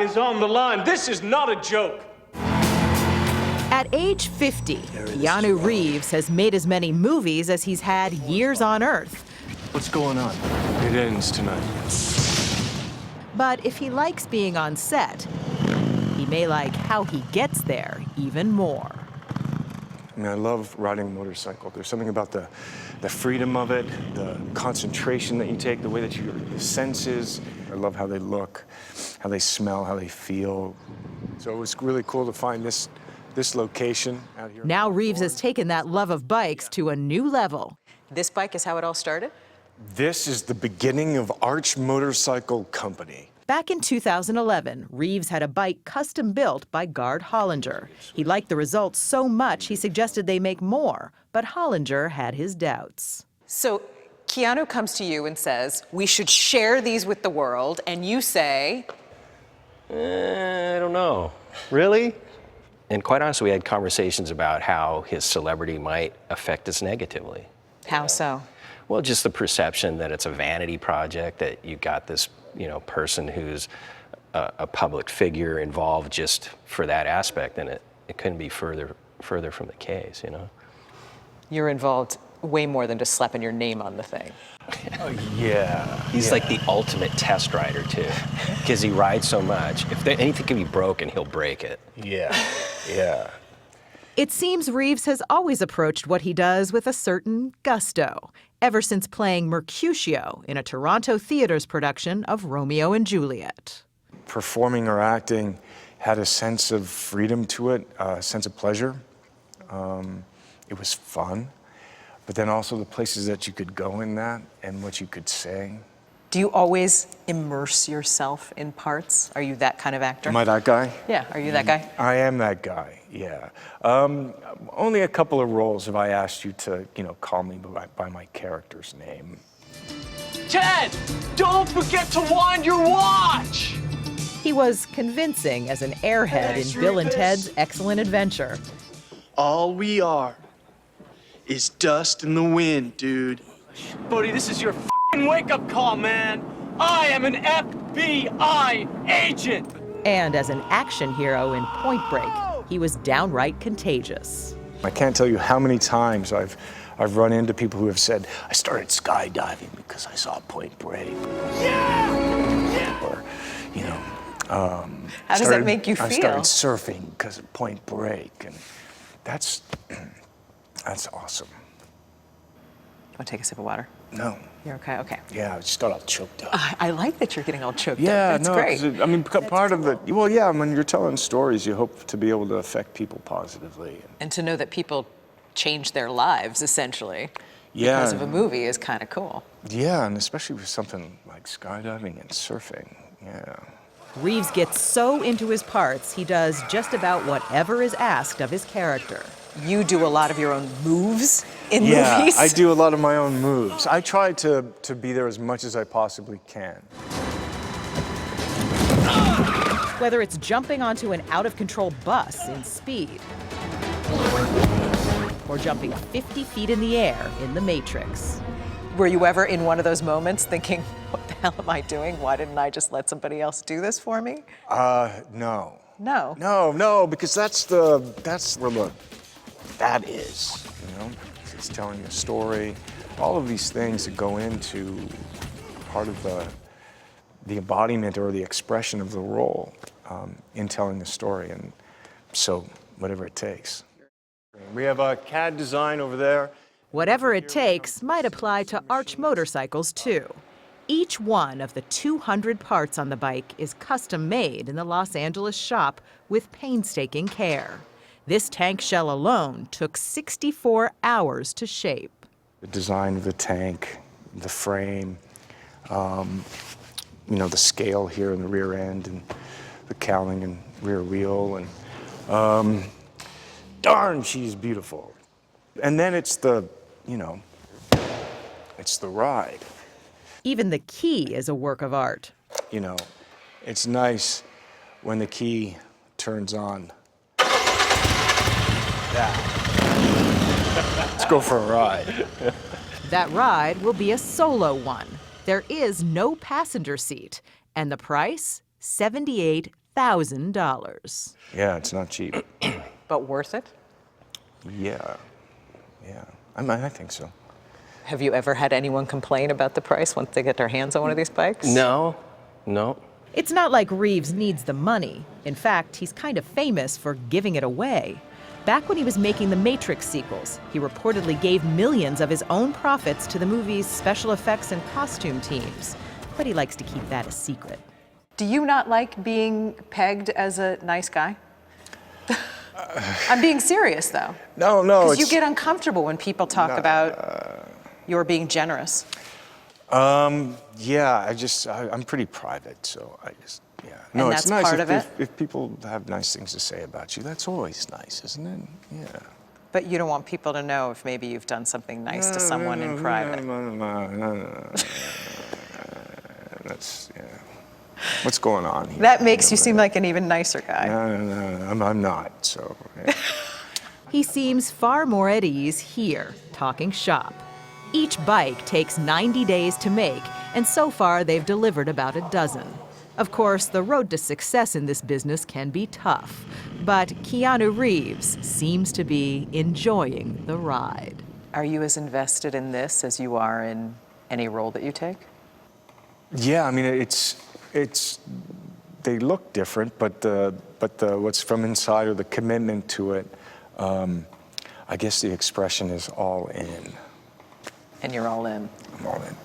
is on the line. This is not a joke. At age 50, Keanu Reeves has made as many movies as he's had years on Earth. What's going on? It ends tonight. But if he likes being on set, he may like how he gets there even more. I mean, I love riding a motorcycle. There's something about the freedom of it, the concentration that you take, the way that your senses. I love how they look, how they smell, how they feel. So it was really cool to find this location out here. Now Reeves has taken that love of bikes to a new level. This bike is how it all started? This is the beginning of Arch Motorcycle Company. Back in 2011, Reeves had a bike custom built by Gard Hollinger. He liked the results so much he suggested they make more, but Hollinger had his doubts. So Keanu comes to you and says, we should share these with the world, and you say, I don't know. Really? And quite honestly, we had conversations about how his celebrity might affect us negatively. how so? Well, just the perception that it's a vanity project, that you've got this, person who's a public figure involved just for that aspect, and it couldn't be further from the case, You're involved way more than just slapping your name on the thing. Yeah. He's like the ultimate test rider, too, because he rides so much. If anything can be broken, he'll break it. Yeah. It seems Reeves has always approached what he does with a certain gusto, ever since playing Mercutio in a Toronto theater's production of Romeo and Juliet. Performing or acting had a sense of freedom to it, a sense of pleasure. It was fun, but then also the places that you could go in that and what you could say. Do you always immerse yourself in parts? Are you that kind of actor? Am I that guy? Yeah, are you that guy? I am that guy, yeah. Only a couple of roles have I asked you to, call me by my character's name. Ted, don't forget to wind your watch! He was convincing as an airhead in Bill and Ted's Excellent Adventure. All we are is dust in the wind, dude. Buddy, this is your f***ing wake-up call, man. I am an FBI agent. And as an action hero in Point Break, he was downright contagious. I can't tell you how many times I've run into people who have said, I started skydiving because I saw Point Break. Yeah! Or, How does that make you feel? I started surfing because of Point Break, and that's awesome. Want to take a sip of water? No. You're okay? Okay. Yeah, I just got all choked up. I like that you're getting all choked up. Yeah, That's no, great. I mean, part of it, well, yeah, when you're telling stories, you hope to be able to affect people positively. And to know that people change their lives, essentially, Yeah. because of a movie is kind of cool. Yeah, and especially with something like skydiving and surfing, yeah. Reeves gets so into his parts, he does just about whatever is asked of his character. You do a lot of your own moves in movies? Yeah, I do a lot of my own moves. I try to be there as much as I possibly can. Whether it's jumping onto an out-of-control bus in Speed, or jumping 50 feet in the air in The Matrix. Were you ever in one of those moments thinking, what the hell am I doing? Why didn't I just let somebody else do this for me? No. No. No, because that's where that is, It's telling a story. All of these things that go into part of the embodiment or the expression of the role in telling the story, and so whatever it takes. We have a CAD design over there. Whatever it takes might apply to Arch motorcycles, too. Each one of the 200 parts on the bike is custom made in the Los Angeles shop with painstaking care. This tank shell alone took 64 hours to shape. The design of the tank, the frame, the scale here in the rear end, and the cowling and rear wheel, and darn, she's beautiful. And then it's it's the ride. Even the key is a work of art. It's nice when the key turns on. Let's go for a ride. That ride will be a solo one. There is no passenger seat, and the price, $1,000. Yeah, it's not cheap. But worth it? Yeah. I think so. Have you ever had anyone complain about the price once they get their hands on one of these bikes? No. It's not like Reeves needs the money. In fact, he's kind of famous for giving it away. Back when he was making the Matrix sequels, he reportedly gave millions of his own profits to the movie's special effects and costume teams. But he likes to keep that a secret. Do you not like being pegged as a nice guy? I'm being serious, though. No. Because you get uncomfortable when people talk about your being generous. Yeah, I'm pretty private, so yeah. No, And it's that's nice part of it? if people have nice things to say about you. That's always nice, isn't it? Yeah. But you don't want people to know if maybe you've done something nice to someone in private. No. That's, yeah. What's going on here? That makes you seem like an even nicer guy. No, I'm not, so. Yeah. He seems far more at ease here, talking shop. Each bike takes 90 days to make, and so far they've delivered about a dozen. Of course, the road to success in this business can be tough, but Keanu Reeves seems to be enjoying the ride. Are you as invested in this as you are in any role that you take? Yeah, I mean, they look different, but what's from inside or the commitment to it, I guess the expression is all in. And you're all in. I'm all in.